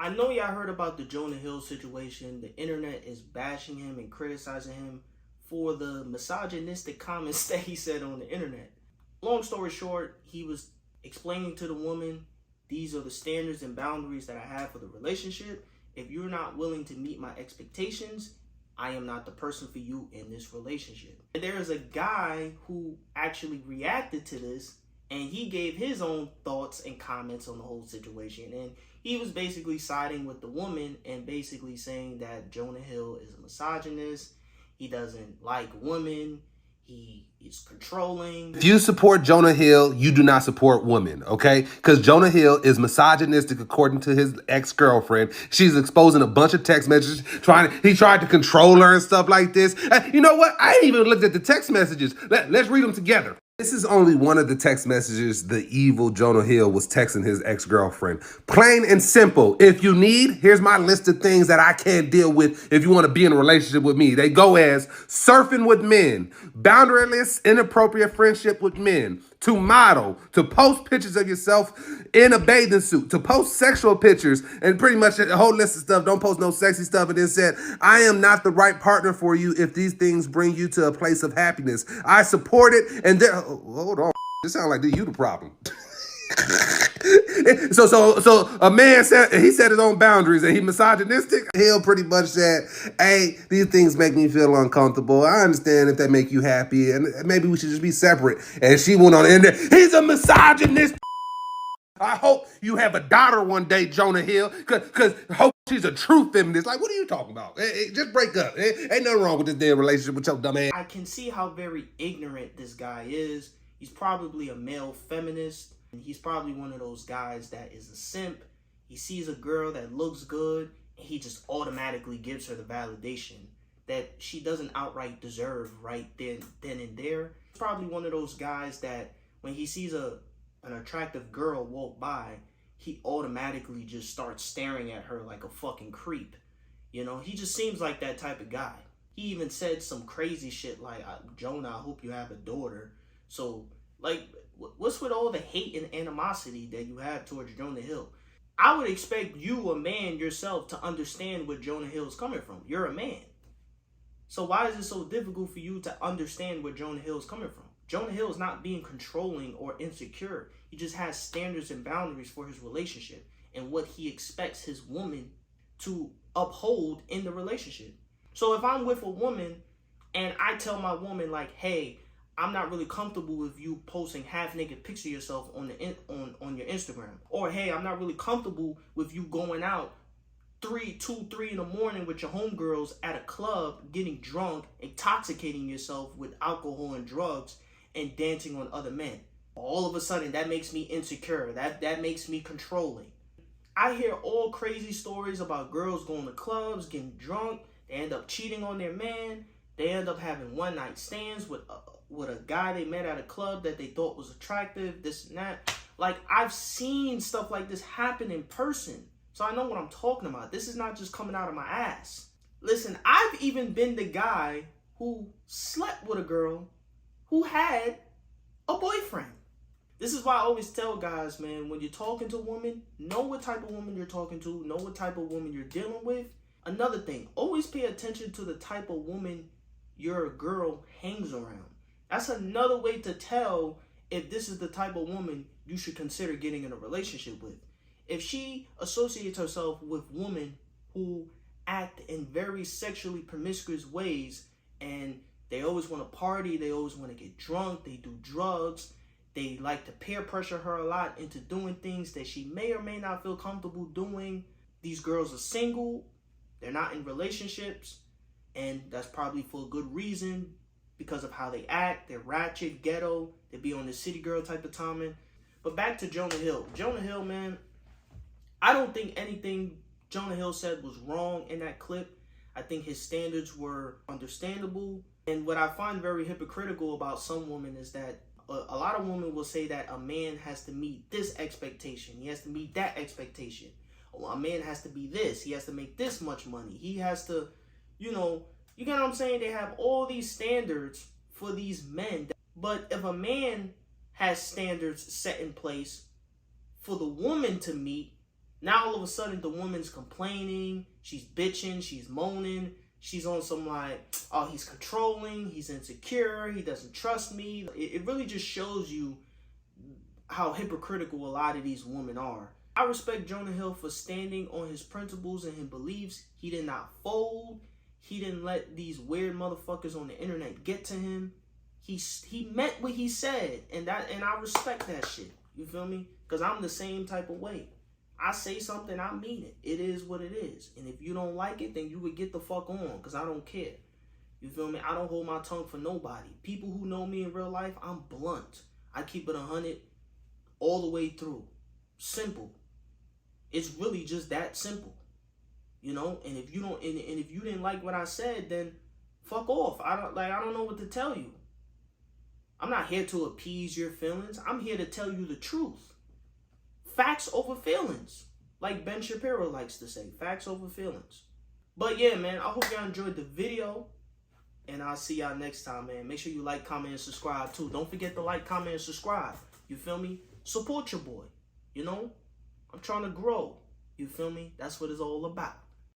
I know y'all heard about the Jonah Hill situation. The internet is bashing him and criticizing him for the misogynistic comments that he said on the internet. Long story short, he was explaining to the woman, these are the standards and boundaries that I have for the relationship. If you're not willing to meet my expectations, I am not the person for you in this relationship. There is a guy who actually reacted to this, and he gave his own thoughts and comments on the whole situation. And he was basically siding with the woman and basically saying that Jonah Hill is a misogynist. He doesn't like women. He is controlling. If you support Jonah Hill, you do not support women, okay? Because Jonah Hill is misogynistic according to his ex-girlfriend. She's exposing a bunch of text messages. He tried to control her and stuff like this. You know what? I ain't even looked at the text messages. Let's read them together. This is only one of the text messages the evil Jonah Hill was texting his ex-girlfriend. Plain and simple. If you need, here's my list of things that I can't deal with if you want to be in a relationship with me. They go as surfing with men, boundaryless, inappropriate friendship with men, to model, to post pictures of yourself in a bathing suit, to post sexual pictures, and pretty much a whole list of stuff. Don't post no sexy stuff. And then said, I am not the right partner for you if these things bring you to a place of happiness. I support it. And there, hold on. This sounds like you the problem. So a man said, he set his own boundaries and he misogynistic. Hill pretty much said, hey, these things make me feel uncomfortable. I understand if they make you happy and maybe we should just be separate. And she went on in there, he's a misogynist. I hope you have a daughter one day, Jonah Hill, because hope she's a true feminist. Like, what are you talking about? Just break up. Ain't nothing wrong with this damn relationship with your dumb ass. I can see how very ignorant this guy is. He's probably a male feminist. And he's probably one of those guys that is a simp. He sees a girl that looks good, and he just automatically gives her the validation that she doesn't outright deserve right then and there. He's probably one of those guys that when he sees an attractive girl walk by, he automatically just starts staring at her like a fucking creep. You know, he just seems like that type of guy. He even said some crazy shit like, Jonah, I hope you have a daughter. So, like, what's with all the hate and animosity that you have towards Jonah Hill? I would expect you, a man yourself, to understand where Jonah Hill is coming from. You're a man. So why is it so difficult for you to understand where Jonah Hill is coming from? Jonah Hill is not being controlling or insecure. He just has standards and boundaries for his relationship and what he expects his woman to uphold in the relationship. So if I'm with a woman and I tell my woman like, hey, I'm not really comfortable with you posting half-naked pictures of yourself on your Instagram. Or, hey, I'm not really comfortable with you going out 2, 3 in the morning with your homegirls at a club, getting drunk, intoxicating yourself with alcohol and drugs, and dancing on other men. All of a sudden, that makes me insecure. That makes me controlling. I hear all crazy stories about girls going to clubs, getting drunk. They end up cheating on their man. They end up having one-night stands with a guy they met at a club that they thought was attractive, this and that. Like, I've seen stuff like this happen in person. So I know what I'm talking about. This is not just coming out of my ass. Listen, I've even been the guy who slept with a girl who had a boyfriend. This is why I always tell guys, man, when you're talking to a woman, know what type of woman you're talking to, know what type of woman you're dealing with. Another thing, always pay attention to the type of woman your girl hangs around. That's another way to tell if this is the type of woman you should consider getting in a relationship with. If she associates herself with women who act in very sexually promiscuous ways and they always want to party, they always want to get drunk, they do drugs, they like to peer pressure her a lot into doing things that she may or may not feel comfortable doing. These girls are single, they're not in relationships, and that's probably for a good reason because of how they act. They're ratchet, ghetto, they be on the city girl type of timing. But back to Jonah Hill. Jonah Hill, man, I don't think anything Jonah Hill said was wrong in that clip. I think his standards were understandable. And what I find very hypocritical about some women is that a lot of women will say that a man has to meet this expectation. He has to meet that expectation. A man has to be this. He has to make this much money. He has to, you get what I'm saying? They have all these standards for these men. But if a man has standards set in place for the woman to meet, Now all of a sudden the woman's complaining, she's bitching, she's moaning, she's on some like, oh, he's controlling, he's insecure, he doesn't trust me. It really just shows you how hypocritical a lot of these women are. I respect Jonah Hill for standing on his principles and his beliefs. He did not fold. He didn't let these weird motherfuckers on the internet get to him. He meant what he said, and I respect that shit. You feel me? Because I'm the same type of way. I say something, I mean it. It is what it is. And if you don't like it, then you would get the fuck on, because I don't care. You feel me? I don't hold my tongue for nobody. People who know me in real life, I'm blunt. I keep it 100 all the way through. Simple. It's really just that simple. You know? And if you don't, and if you didn't like what I said, then fuck off. I don't know what to tell you. I'm not here to appease your feelings. I'm here to tell you the truth. Facts over feelings. Like Ben Shapiro likes to say. Facts over feelings. But yeah, man, I hope y'all enjoyed the video. And I'll see y'all next time, man. Make sure you like, comment, and subscribe, too. Don't forget to like, comment, and subscribe. You feel me? Support your boy. You know? I'm trying to grow. You feel me? That's what it's all about.